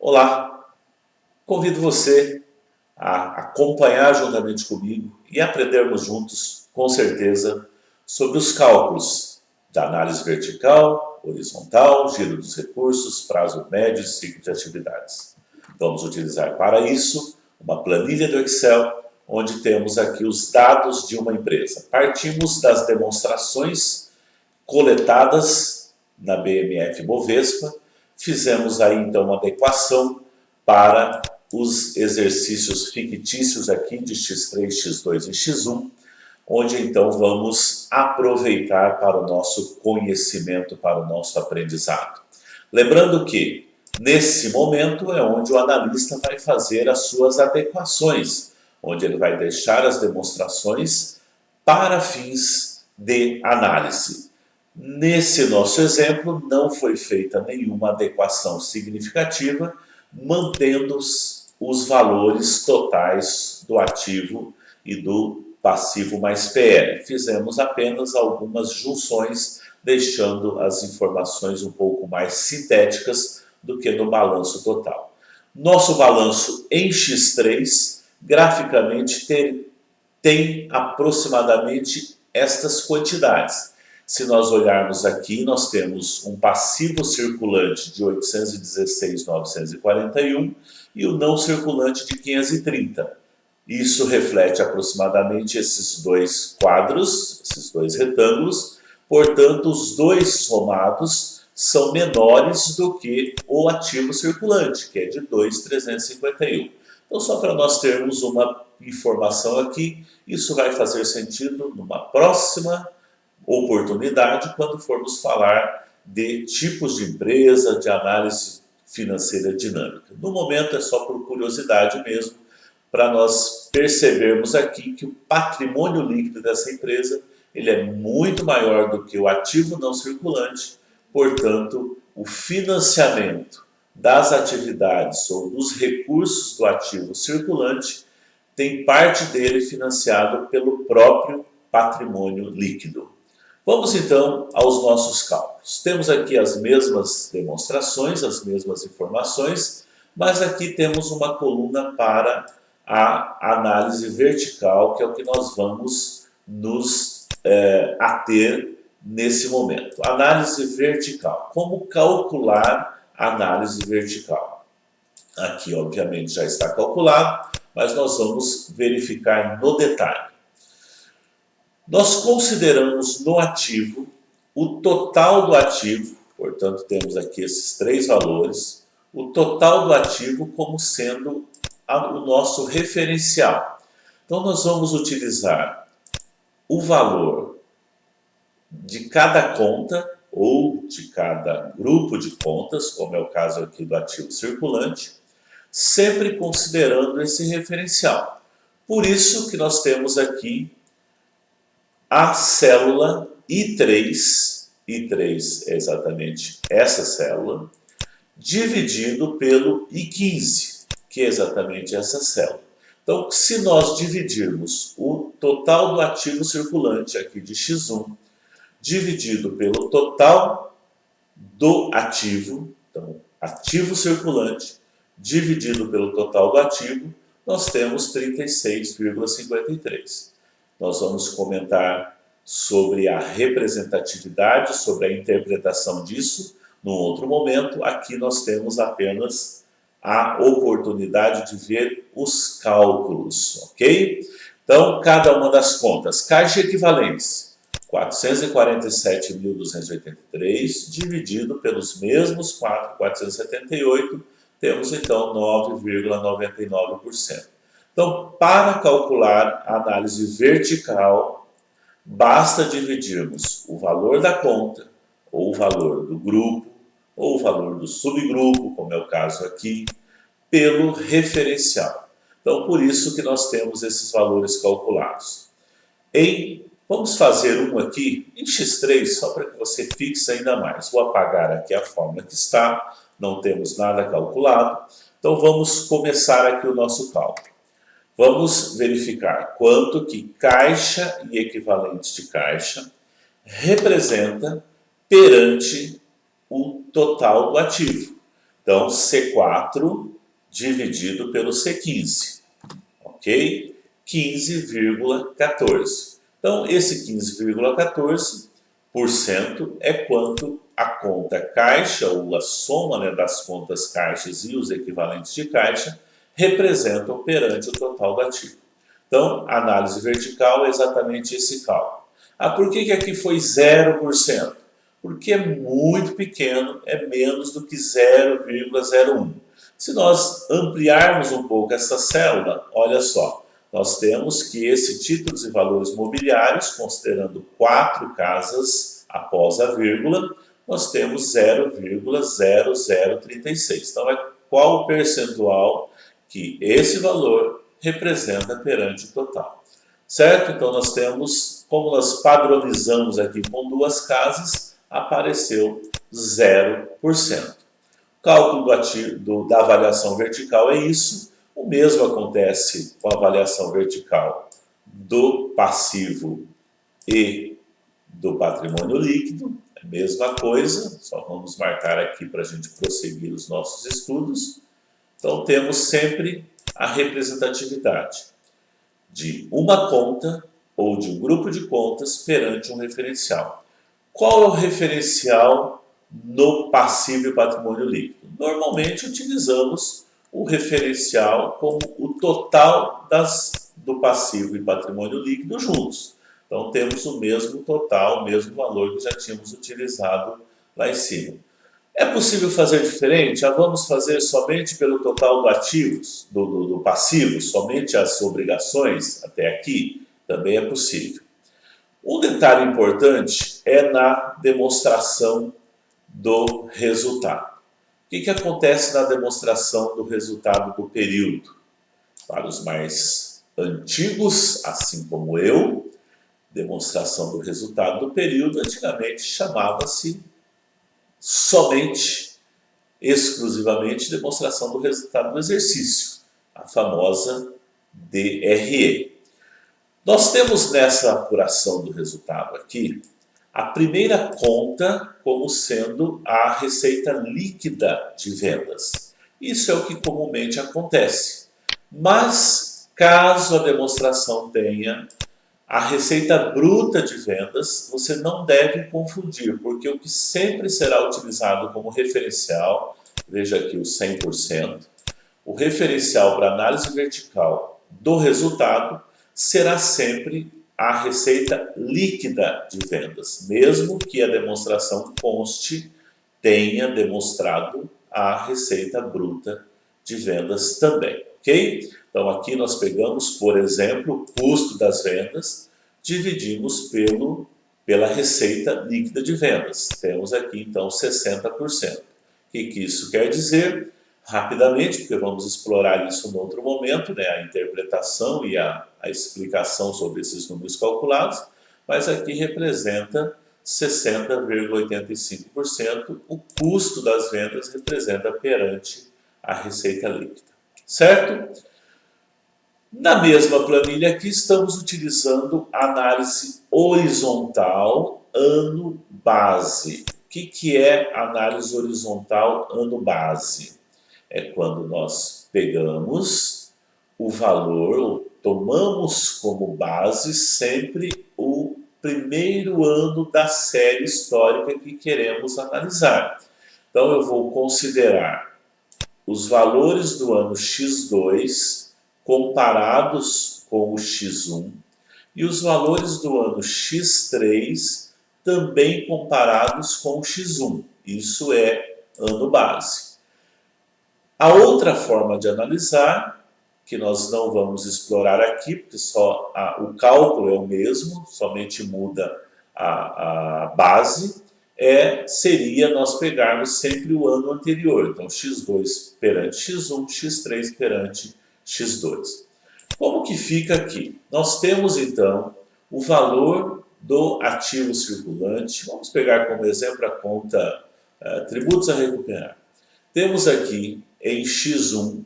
Olá, convido você a acompanhar juntamente comigo e aprendermos juntos, com certeza, sobre os cálculos da análise vertical, horizontal, giro dos recursos, prazo médio e ciclo de atividades. Vamos utilizar para isso uma planilha do Excel, onde temos aqui os dados de uma empresa. Partimos das demonstrações coletadas na BMF Bovespa, fizemos aí então uma adequação para os exercícios fictícios aqui de X3, X2 e X1, onde então vamos aproveitar para o nosso conhecimento, para o nosso aprendizado. Lembrando que nesse momento é onde o analista vai fazer as suas adequações, onde ele vai deixar as demonstrações para fins de análise. Nesse nosso exemplo, não foi feita nenhuma adequação significativa, mantendo os valores totais do ativo e do passivo mais PL. Fizemos apenas algumas junções, deixando as informações um pouco mais sintéticas do que no balanço total. Nosso balanço em X3, graficamente, tem aproximadamente estas quantidades. Se nós olharmos aqui, nós temos um passivo circulante de 816.941 e o não circulante de 530. Isso reflete aproximadamente esses dois quadros, esses dois retângulos. Portanto, os dois somados são menores do que o ativo circulante, que é de 2.351. Então, só para nós termos uma informação aqui, isso vai fazer sentido numa próxima oportunidade quando formos falar de tipos de empresa, de análise financeira dinâmica. No momento é só por curiosidade mesmo, para nós percebermos aqui que o patrimônio líquido dessa empresa ele é muito maior do que o ativo não circulante, portanto, o financiamento das atividades ou dos recursos do ativo circulante tem parte dele financiado pelo próprio patrimônio líquido. Vamos então aos nossos cálculos. Temos aqui as mesmas demonstrações, as mesmas informações, mas aqui temos uma coluna para a análise vertical, que é o que nós vamos nos ater nesse momento. Análise vertical. Como calcular a análise vertical? Aqui, obviamente, já está calculado, mas nós vamos verificar no detalhe. Nós consideramos no ativo o total do ativo, portanto, temos aqui esses três valores, o total do ativo como sendo o nosso referencial. Então, nós vamos utilizar o valor de cada conta ou de cada grupo de contas, como é o caso aqui do ativo circulante, sempre considerando esse referencial. Por isso que nós temos aqui a célula I3 é exatamente essa célula, dividido pelo I15, que é exatamente essa célula. Então, se nós dividirmos o total do ativo circulante aqui de X1, dividido pelo total do ativo, então, ativo circulante, dividido pelo total do ativo, nós temos 36,53. Nós vamos comentar sobre a representatividade, sobre a interpretação disso num outro momento. Aqui nós temos apenas a oportunidade de ver os cálculos, ok? Então, cada uma das contas. Caixa de equivalência, 447.283, dividido pelos mesmos 4.478, temos então 9,99%. Então, para calcular a análise vertical, basta dividirmos o valor da conta, ou o valor do grupo, ou o valor do subgrupo, como é o caso aqui, pelo referencial. Então, por isso que nós temos esses valores calculados. Vamos fazer um aqui em X3, só para que você fixe ainda mais. Vou apagar aqui a fórmula que está, não temos nada calculado. Então, vamos começar aqui o nosso cálculo. Vamos verificar quanto que caixa e equivalentes de caixa representa perante o total do ativo. Então, C4 dividido pelo C15, ok? 15,14. Então, esse 15,14% é quanto a conta caixa, ou a soma, né, das contas caixas e os equivalentes de caixa, representam perante o total do ativo. Então, a análise vertical é exatamente esse cálculo. Por que aqui foi 0%? Porque é muito pequeno, é menos do que 0,01. Se nós ampliarmos um pouco essa célula, olha só, nós temos que esse títulos e valores mobiliários, considerando 4 casas após a vírgula, nós temos 0,0036. Então, qual o percentual que esse valor representa perante o total? Certo? Então, nós temos, como nós padronizamos aqui com 2 casas, apareceu 0%. O cálculo da avaliação vertical é isso. O mesmo acontece com a avaliação vertical do passivo e do patrimônio líquido. É a mesma coisa, só vamos marcar aqui para a gente prosseguir os nossos estudos. Então, temos sempre a representatividade de uma conta ou de um grupo de contas perante um referencial. Qual é o referencial no passivo e patrimônio líquido? Normalmente utilizamos o referencial como o total do passivo e patrimônio líquido juntos. Então temos o mesmo total, o mesmo valor que já tínhamos utilizado lá em cima. É possível fazer diferente? Vamos fazer somente pelo total do ativos, do passivo, somente as obrigações até aqui? Também é possível. Um detalhe importante é na demonstração do resultado. O que acontece na demonstração do resultado do período? Para os mais antigos, assim como eu, demonstração do resultado do período antigamente chamava-se somente, exclusivamente, demonstração do resultado do exercício, a famosa DRE. Nós temos nessa apuração do resultado aqui a primeira conta como sendo a receita líquida de vendas. Isso é o que comumente acontece. Mas, caso a demonstração tenha a receita bruta de vendas, você não deve confundir, porque o que sempre será utilizado como referencial, veja aqui o 100%, o referencial para análise vertical do resultado será sempre a receita líquida de vendas, mesmo que a demonstração conste tenha demonstrado a receita bruta de vendas também, ok? Então aqui nós pegamos, por exemplo, o custo das vendas, dividimos pela receita líquida de vendas. Temos aqui então 60%. O que isso quer dizer? Rapidamente, porque vamos explorar isso em outro momento, né, a interpretação e a explicação sobre esses números calculados, mas aqui representa 60,85%, o custo das vendas representa perante a receita líquida, certo? Na mesma planilha aqui estamos utilizando a análise horizontal ano base. O que é análise horizontal ano base? É quando nós pegamos o valor, tomamos como base sempre o primeiro ano da série histórica que queremos analisar. Então eu vou considerar os valores do ano X2 comparados com o X1 e os valores do ano X3 também comparados com o X1. Isso é ano base. A outra forma de analisar, que nós não vamos explorar aqui, porque só o cálculo é o mesmo, somente muda a base, seria nós pegarmos sempre o ano anterior. Então, X2 perante X1, X3 perante X2. Como que fica aqui? Nós temos, então, o valor do ativo circulante. Vamos pegar como exemplo a conta tributos a recuperar. Temos aqui em X1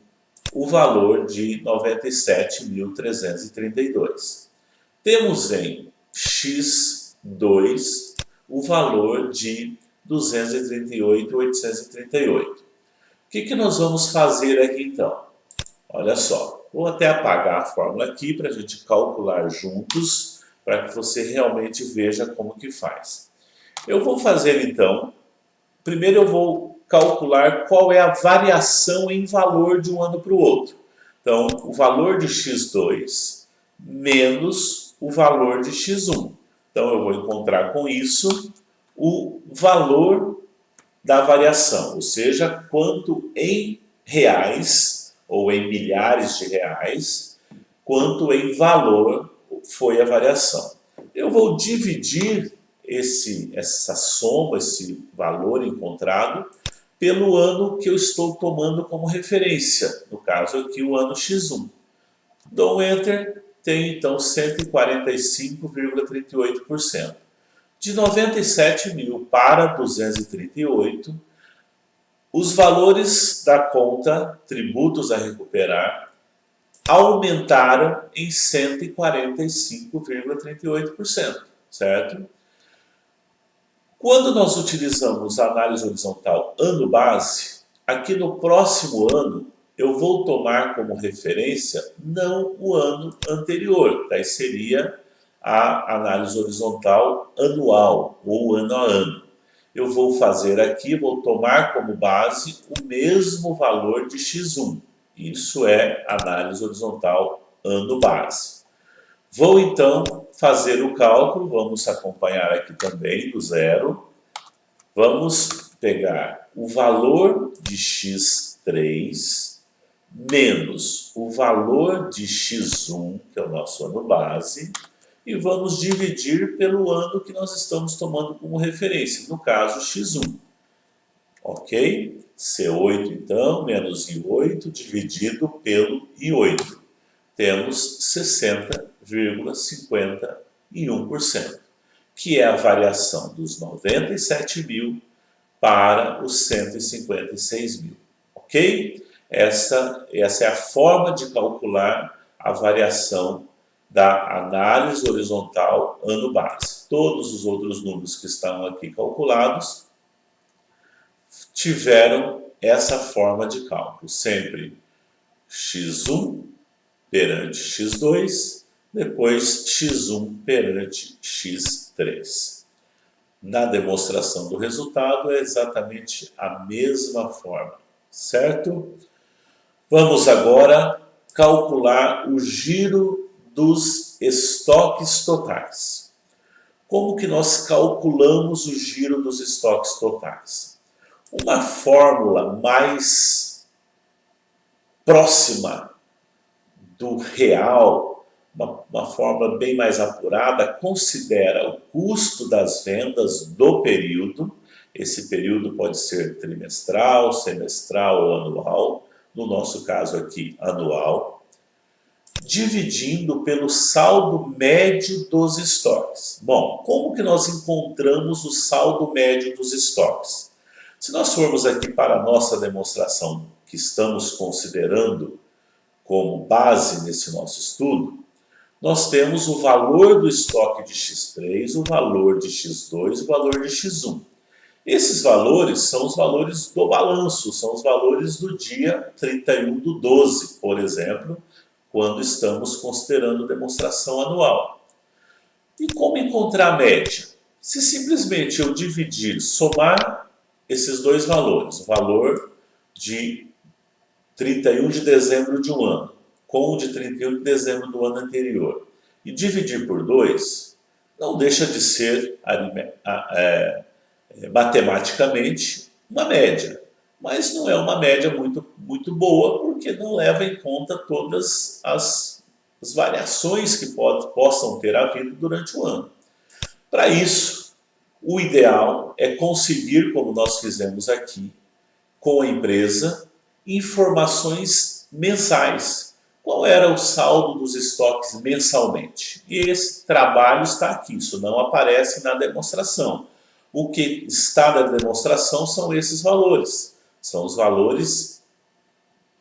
o valor de 97.332. Temos em X2 o valor de 238.838. O que nós vamos fazer aqui então? Olha só, vou até apagar a fórmula aqui para a gente calcular juntos, para que você realmente veja como que faz. Eu vou fazer então, primeiro eu vou calcular qual é a variação em valor de um ano para o outro. Então, o valor de x2 menos o valor de x1. Então, eu vou encontrar com isso o valor da variação, ou seja, quanto em reais ou em milhares de reais, quanto em valor foi a variação. Eu vou dividir essa soma, esse valor encontrado, pelo ano que eu estou tomando como referência, no caso aqui o ano x1. Dou um Enter, tem então 145,38%. De 97 mil para 238, os valores da conta tributos a recuperar aumentaram em 145,38%, certo? Quando nós utilizamos a análise horizontal ano base, aqui no próximo ano eu vou tomar como referência não o ano anterior, daí seria a análise horizontal anual ou ano a ano. Eu vou fazer aqui, vou tomar como base o mesmo valor de x1. Isso é análise horizontal ano base. Vou então fazer o cálculo, vamos acompanhar aqui também do zero. Vamos pegar o valor de x3 menos o valor de x1, que é o nosso ano base, e vamos dividir pelo ano que nós estamos tomando como referência, no caso x1. Ok? C8 então, menos I8 dividido pelo I8. Temos 60,51%, que é a variação dos 97 mil para os 156 mil. Ok? Essa é a forma de calcular a variação da análise horizontal ano base. Todos os outros números que estão aqui calculados tiveram essa forma de cálculo, sempre x1 perante x2, depois x1 perante x3. Na demonstração do resultado é exatamente a mesma forma, certo? Vamos agora calcular o giro dos estoques totais. Como que nós calculamos o giro dos estoques totais? Uma fórmula mais próxima do real, uma fórmula bem mais apurada, considera o custo das vendas do período. Esse período pode ser trimestral, semestral ou anual, no nosso caso aqui anual, dividindo pelo saldo médio dos estoques. Bom, como que nós encontramos o saldo médio dos estoques? Se nós formos aqui para a nossa demonstração que estamos considerando como base nesse nosso estudo, nós temos o valor do estoque de x3, o valor de x2 e o valor de x1. Esses valores são os valores do balanço, são os valores do dia 31/12, por exemplo, quando estamos considerando demonstração anual. E como encontrar a média? Se simplesmente eu dividir, somar esses dois valores, o valor de 31 de dezembro de um ano com o de 31 de dezembro do ano anterior, e dividir por 2, não deixa de ser matematicamente uma média. Mas não é uma média muito boa, porque não leva em conta todas as variações que possam ter havido durante o ano. Para isso, o ideal é conseguir, como nós fizemos aqui, com a empresa, informações mensais. Qual era o saldo dos estoques mensalmente? E esse trabalho está aqui, isso não aparece na demonstração. O que está na demonstração são esses valores. São os valores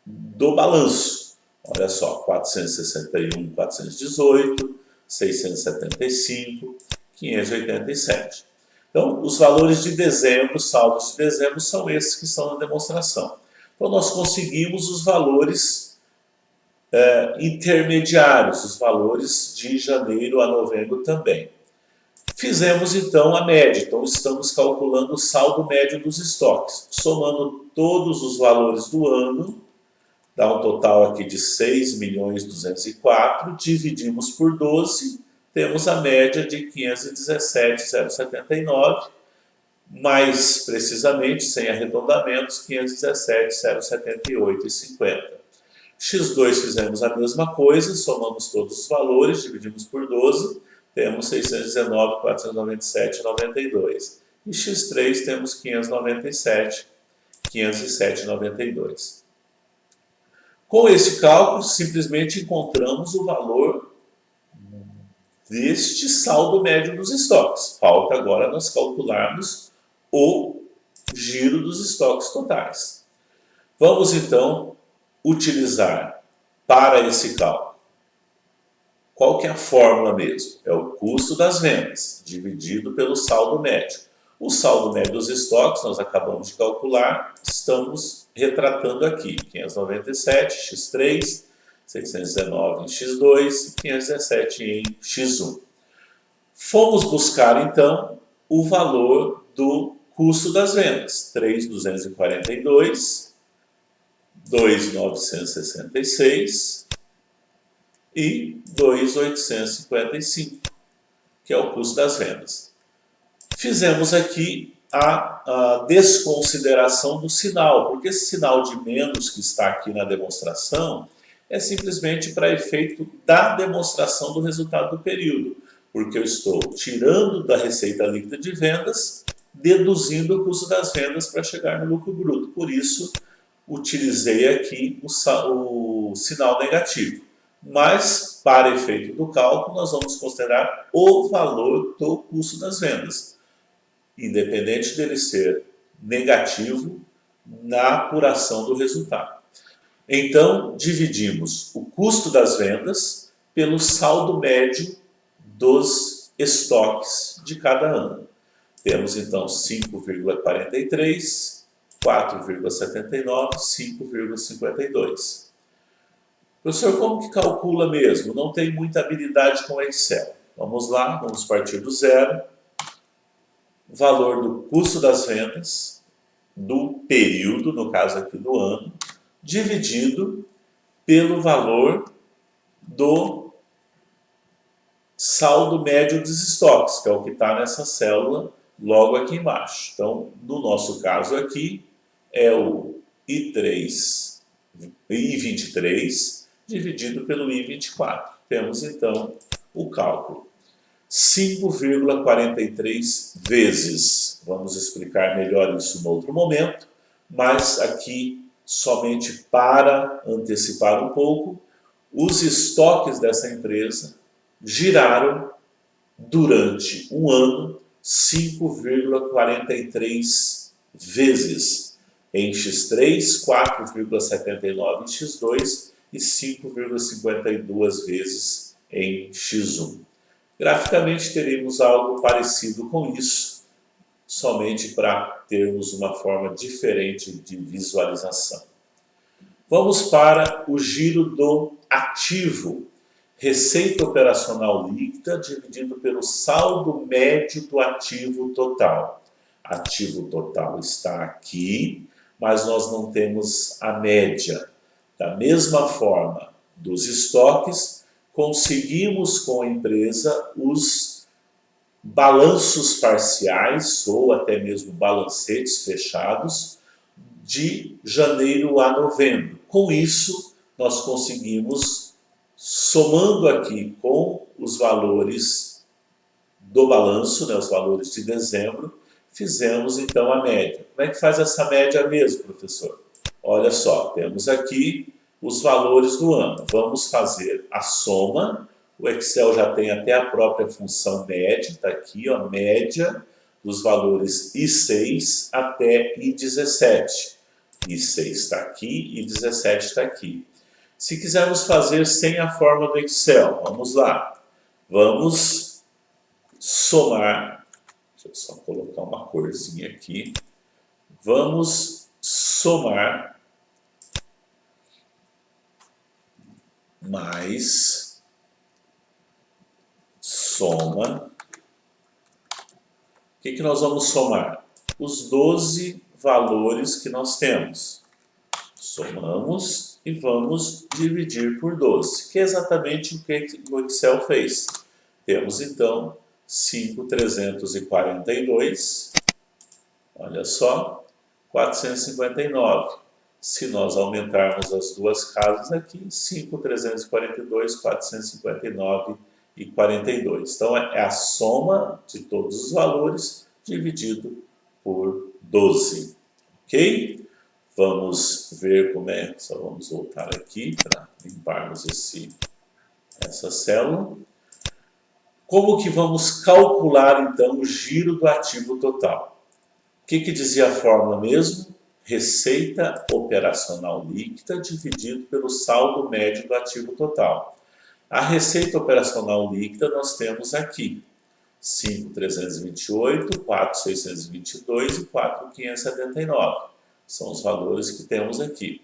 do balanço. Olha só, 461, 418, 675, 587. Então, os valores de dezembro, saldos de dezembro, são esses que estão na demonstração. Então, nós conseguimos os valores intermediários, os valores de janeiro a novembro também. Fizemos então a média, então estamos calculando o saldo médio dos estoques, somando todos os valores do ano, dá um total aqui de 6.204.000, dividimos por 12, temos a média de 517.079, mais precisamente, sem arredondamentos, 517.078,50. X2 fizemos a mesma coisa, somamos todos os valores, dividimos por 12, temos 619.497,92. E X3 temos 507,92. Com esse cálculo, simplesmente encontramos o valor deste saldo médio dos estoques. Falta agora nós calcularmos o giro dos estoques totais. Vamos então utilizar para esse cálculo. Qual que é a fórmula mesmo? É o custo das vendas dividido pelo saldo médio. O saldo médio dos estoques nós acabamos de calcular, estamos retratando aqui 597 x3, 619 em x2 e 517 em x1. Fomos buscar então o valor do custo das vendas, 3.242, 2.966 e 2.855, que é o custo das vendas. Fizemos aqui a desconsideração do sinal, porque esse sinal de menos que está aqui na demonstração é simplesmente para efeito da demonstração do resultado do período, porque eu estou tirando da receita líquida de vendas, deduzindo o custo das vendas para chegar no lucro bruto. Por isso, utilizei aqui o sinal negativo. Mas, para efeito do cálculo, nós vamos considerar o valor do custo das vendas, independente dele ser negativo na apuração do resultado. Então, dividimos o custo das vendas pelo saldo médio dos estoques de cada ano. Temos, então, 5,43, 4,79, 5,52. Professor, como que calcula mesmo? Não tem muita habilidade com Excel. Vamos lá, vamos partir do zero. Valor do custo das vendas do período, no caso aqui do ano, dividido pelo valor do saldo médio dos estoques, que é o que está nessa célula logo aqui embaixo. Então, no nosso caso aqui, é o I23 dividido pelo I24. Temos, então, o cálculo. 5,43 vezes. Vamos explicar melhor isso em outro momento, mas aqui, somente para antecipar um pouco, os estoques dessa empresa giraram durante um ano 5,43 vezes em X3, 4,79 em X2 e 5,52 vezes em X1. Graficamente teremos algo parecido com isso, somente para termos uma forma diferente de visualização. Vamos para o giro do ativo. Receita operacional líquida dividido pelo saldo médio do ativo total. Ativo total está aqui, mas nós não temos a média. Da mesma forma dos estoques, conseguimos com a empresa os balanços parciais ou até mesmo balancetes fechados de janeiro a novembro. Com isso, nós conseguimos, somando aqui com os valores do balanço, né, os valores de dezembro, fizemos então a média. Como é que faz essa média mesmo, professor? Olha só, temos aqui os valores do ano. Vamos fazer a soma. O Excel já tem até a própria função média, está aqui, ó, média dos valores I6 até I17. I6 está aqui, I17 está aqui. Se quisermos fazer sem a forma do Excel, vamos lá. Vamos somar, deixa eu só colocar uma corzinha aqui. Vamos somar mais soma. O que nós vamos somar? Os 12 valores que nós temos. Somamos e vamos dividir por 12, que é exatamente o que o Excel fez. Temos então 5.342, olha só, 459. Se nós aumentarmos as duas casas aqui, 5.342, 459 e 42. Então, é a soma de todos os valores dividido por 12. Ok? Vamos ver como é. Só vamos voltar aqui para limparmos essa célula. Como que vamos calcular, então, o giro do ativo total? O que dizia a fórmula mesmo? Receita operacional líquida dividido pelo saldo médio do ativo total. A receita operacional líquida nós temos aqui 5.328, 4.622 e 4.579. São os valores que temos aqui.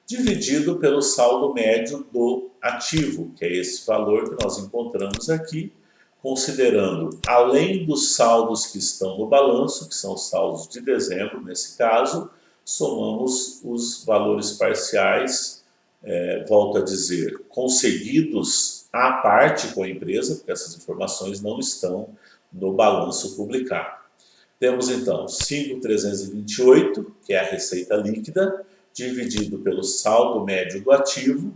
Dividido pelo saldo médio do ativo, que é esse valor que nós encontramos aqui, considerando, além dos saldos que estão no balanço, que são os saldos de dezembro, nesse caso, somamos os valores parciais, volto a dizer, conseguidos à parte com a empresa, porque essas informações não estão no balanço publicado. Temos então 5.328, que é a receita líquida, dividido pelo saldo médio do ativo,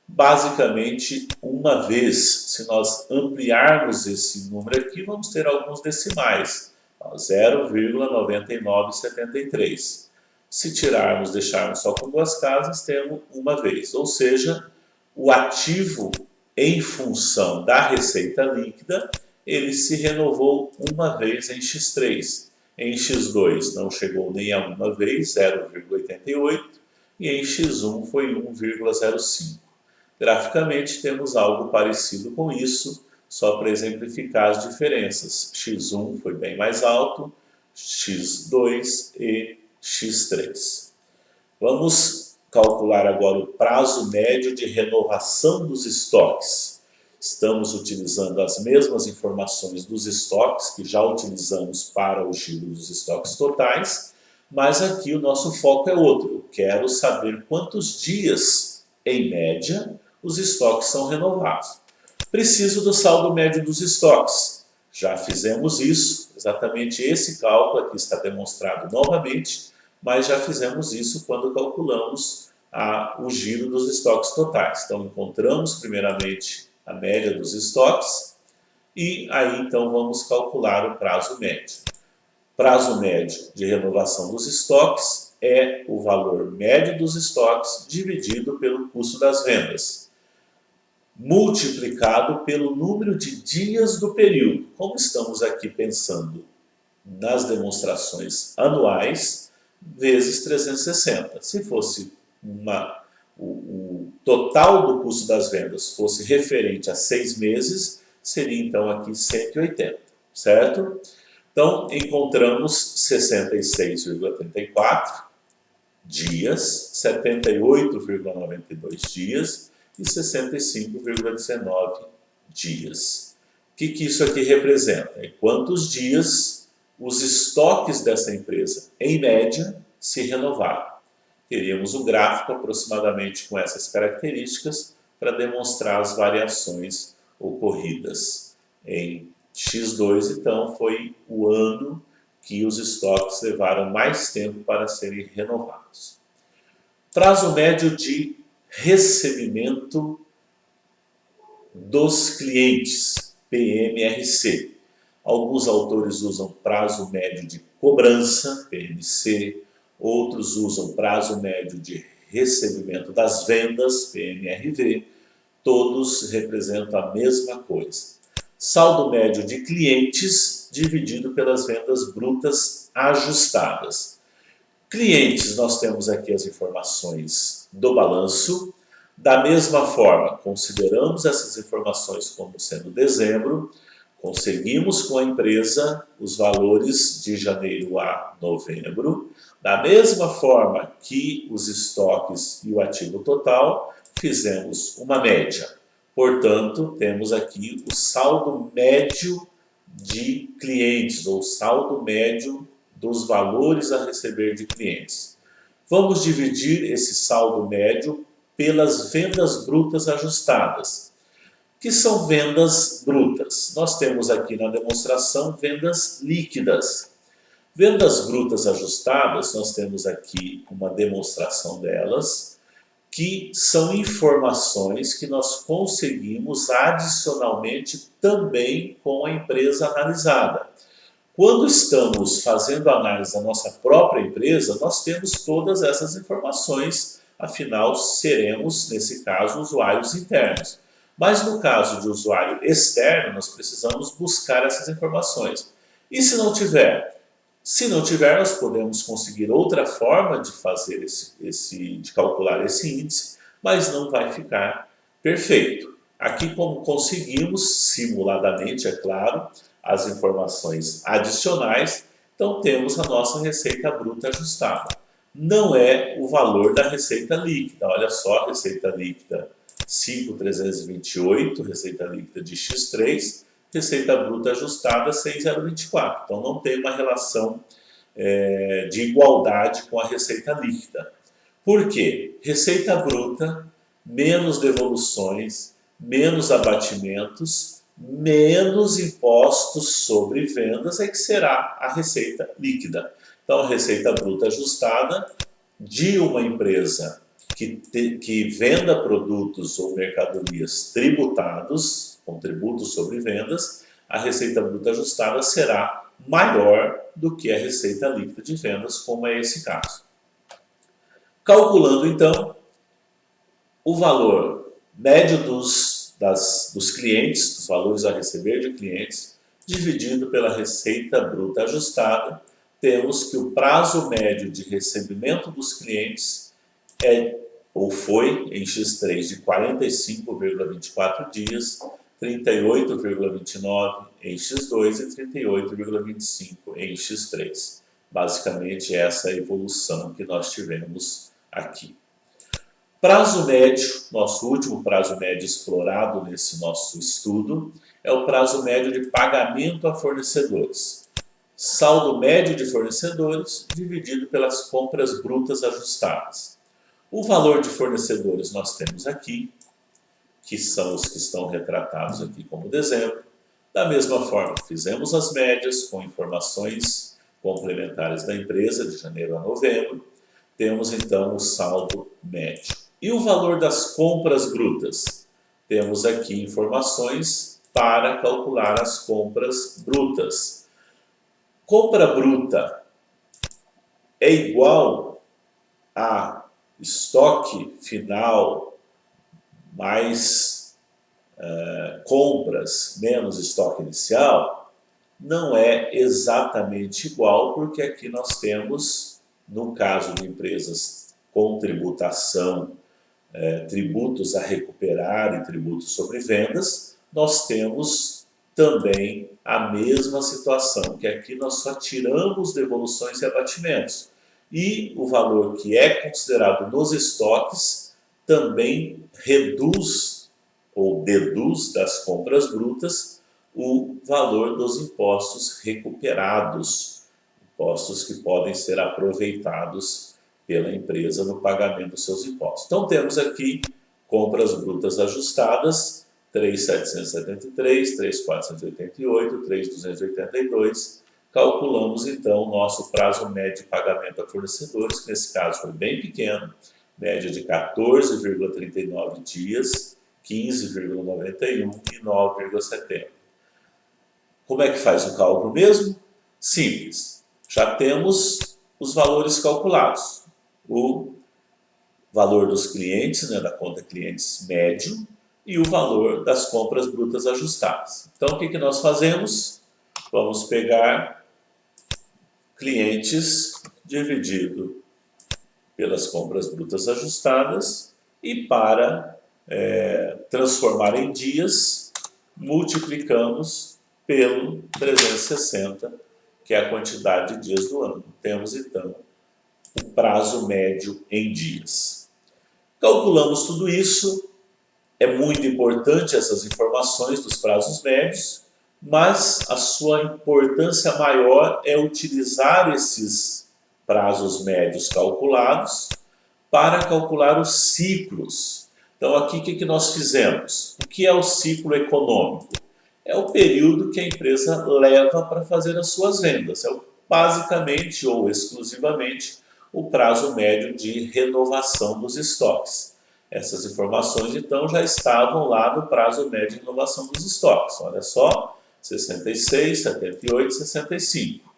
basicamente uma vez. Se nós ampliarmos esse número aqui, vamos ter alguns decimais, 0,9973. Se tirarmos, deixarmos só com duas casas, temos uma vez, ou seja, o ativo em função da receita líquida, ele se renovou uma vez em X3. Em X2 não chegou nem a uma vez, 0,88, e em X1 foi 1,05. Graficamente temos algo parecido com isso, só para exemplificar as diferenças. X1 foi bem mais alto, X2 e X3. Vamos calcular agora o prazo médio de renovação dos estoques. Estamos utilizando as mesmas informações dos estoques que já utilizamos para o giro dos estoques totais, mas aqui o nosso foco é outro. Eu quero saber quantos dias, em média, os estoques são renovados. Preciso do saldo médio dos estoques. Já fizemos isso, exatamente esse cálculo aqui está demonstrado novamente, mas já fizemos isso quando calculamos o giro dos estoques totais. Então, encontramos primeiramente a média dos estoques e aí então vamos calcular o prazo médio. Prazo médio de renovação dos estoques é o valor médio dos estoques dividido pelo custo das vendas, multiplicado pelo número de dias do período. Como estamos aqui pensando nas demonstrações anuais, vezes 360. Se fosse o total do custo das vendas fosse referente a 6 meses, seria então aqui 180, certo? Então, encontramos 66,34 dias, 78,92 dias e 65,19 dias. O que isso aqui representa? É quantos dias os estoques dessa empresa, em média, se renovaram. Teríamos um gráfico aproximadamente com essas características para demonstrar as variações ocorridas. Em X2, então, foi o ano que os estoques levaram mais tempo para serem renovados. Prazo médio de recebimento dos clientes, PMRC. Alguns autores usam prazo médio de cobrança, PMC, outros usam prazo médio de recebimento das vendas, PMRV, todos representam a mesma coisa. Saldo médio de clientes dividido pelas vendas brutas ajustadas. Clientes, nós temos aqui as informações do balanço. Da mesma forma, consideramos essas informações como sendo dezembro, conseguimos com a empresa os valores de janeiro a novembro. Da mesma forma que os estoques e o ativo total, fizemos uma média. Portanto, temos aqui o saldo médio de clientes, ou saldo médio dos valores a receber de clientes. Vamos dividir esse saldo médio pelas vendas brutas ajustadas, que são vendas brutas. Nós temos aqui na demonstração vendas líquidas. Vendas brutas ajustadas, nós temos aqui uma demonstração delas, que são informações que nós conseguimos adicionalmente também com a empresa analisada. Quando estamos fazendo a análise da nossa própria empresa, nós temos todas essas informações, afinal seremos, nesse caso, usuários internos. Mas no caso de usuário externo, nós precisamos buscar essas informações. E se não tiver? Se não tiver, nós podemos conseguir outra forma de fazer de calcular esse índice, mas não vai ficar perfeito. Aqui, como conseguimos, simuladamente, é claro, as informações adicionais, então temos a nossa receita bruta ajustada. Não é o valor da receita líquida. Olha só, receita líquida 5.328, receita líquida de X3, receita bruta ajustada 6.024. Então não tem uma relação de igualdade com a receita líquida. Por quê? Receita bruta, menos devoluções, menos abatimentos, menos impostos sobre vendas é que será a receita líquida. Então a receita bruta ajustada de uma empresa que venda produtos ou mercadorias tributados, com tributos sobre vendas, a receita bruta ajustada será maior do que a receita líquida de vendas, como é esse caso. Calculando, então, o valor médio dos clientes, dos valores a receber de clientes, dividido pela receita bruta ajustada, temos que o prazo médio de recebimento dos clientes foi em X3 de 45,24 dias, 38,29 em X2 e 38,25 em X3. Basicamente, essa é a evolução que nós tivemos aqui. Prazo médio, nosso último prazo médio explorado nesse nosso estudo, é o prazo médio de pagamento a fornecedores. Saldo médio de fornecedores dividido pelas compras brutas ajustadas. O valor de fornecedores nós temos aqui, que são os que estão retratados aqui como dezembro. Da mesma forma, fizemos as médias com informações complementares da empresa de janeiro a novembro. Temos então o saldo médio. E o valor das compras brutas? Temos aqui informações para calcular as compras brutas. Compra bruta é igual a estoque final mais compras menos estoque inicial? Não é exatamente igual, porque aqui nós temos, no caso de empresas com tributação, tributos a recuperar e tributos sobre vendas, nós temos também a mesma situação, que aqui nós só tiramos devoluções e abatimentos. E o valor que é considerado nos estoques também reduz ou deduz das compras brutas o valor dos impostos recuperados, impostos que podem ser aproveitados pela empresa no pagamento dos seus impostos. Então temos aqui compras brutas ajustadas, 3.773, 3.488, 3.282. Calculamos então o nosso prazo médio de pagamento a fornecedores, que nesse caso foi bem pequeno, média de 14,39 dias, 15,91 e 9,70. Como é que faz o cálculo mesmo? Simples. Já temos os valores calculados. O valor dos clientes, da conta clientes médio, e o valor das compras brutas ajustadas. Então, o que nós fazemos? Vamos pegar clientes dividido pelas compras brutas ajustadas e para transformar em dias, multiplicamos pelo 360, que é a quantidade de dias do ano. Temos então o prazo médio em dias. Calculamos tudo isso, é muito importante essas informações dos prazos médios, mas a sua importância maior é utilizar esses prazos médios calculados para calcular os ciclos. Então aqui o que nós fizemos? O que é o ciclo econômico? É o período que a empresa leva para fazer as suas vendas. É basicamente ou exclusivamente o prazo médio de renovação dos estoques. Essas informações, então, já estavam lá no prazo médio de renovação dos estoques. Olha só, 66, 78, 65.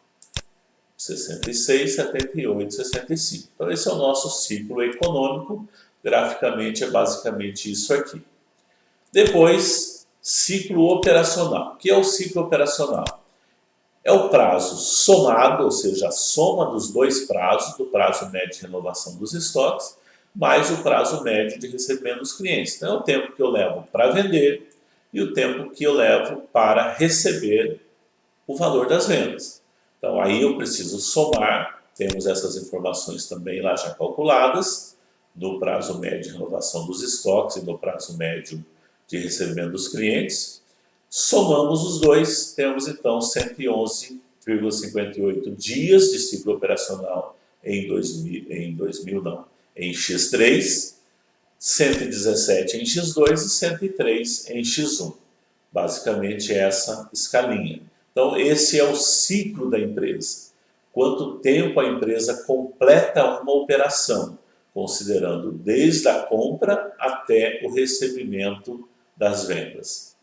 66, 78, 65. Então, esse é o nosso ciclo econômico. Graficamente, é basicamente isso aqui. Depois, ciclo operacional. O que é o ciclo operacional? É o prazo somado, ou seja, a soma dos dois prazos, do prazo médio de renovação dos estoques, mais o prazo médio de recebimento dos clientes. Então, é o tempo que eu levo para vender e o tempo que eu levo para receber o valor das vendas. Então, aí eu preciso somar, temos essas informações também lá já calculadas, do prazo médio de renovação dos estoques e do prazo médio de recebimento dos clientes. Somamos os dois, temos então 111,58 dias de ciclo operacional em X3, 117 em X2 e 103 em X1. Basicamente essa escalinha. Então esse é o ciclo da empresa. Quanto tempo a empresa completa uma operação, considerando desde a compra até o recebimento das vendas.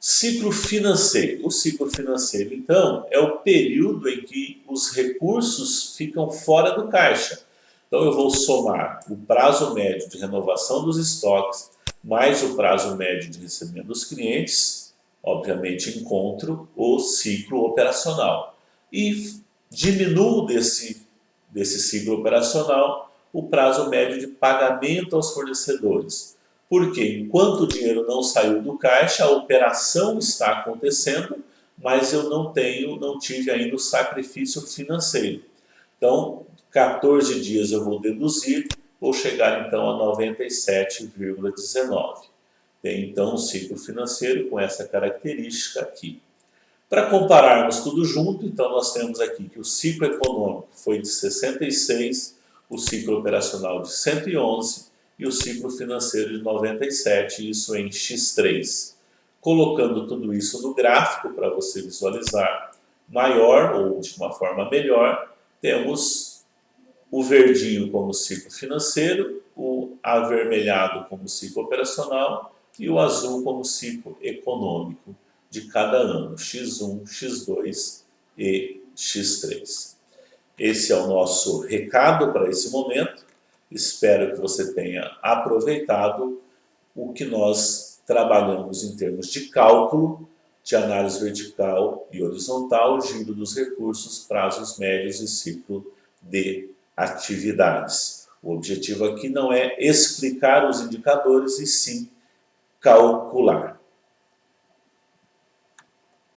Ciclo financeiro. O ciclo financeiro, então, é o período em que os recursos ficam fora do caixa. Então, eu vou somar o prazo médio de renovação dos estoques, mais o prazo médio de recebimento dos clientes, obviamente encontro o ciclo operacional. E diminuo desse ciclo operacional o prazo médio de pagamento aos fornecedores. Porque enquanto o dinheiro não saiu do caixa, a operação está acontecendo, mas eu não tive ainda o sacrifício financeiro. Então, 14 dias eu vou deduzir, vou chegar então a 97,19. Tem então um ciclo financeiro com essa característica aqui. Para compararmos tudo junto, então nós temos aqui que o ciclo econômico foi de 66, o ciclo operacional de 111, e o ciclo financeiro de 97, isso em X3. Colocando tudo isso no gráfico para você visualizar maior ou de uma forma melhor, temos o verdinho como ciclo financeiro, o avermelhado como ciclo operacional e o azul como ciclo econômico de cada ano, X1, X2 e X3. Esse é o nosso recado para esse momento. Espero que você tenha aproveitado o que nós trabalhamos em termos de cálculo, de análise vertical e horizontal, giro dos recursos, prazos médios e ciclo de atividades. O objetivo aqui não é explicar os indicadores, e sim calcular.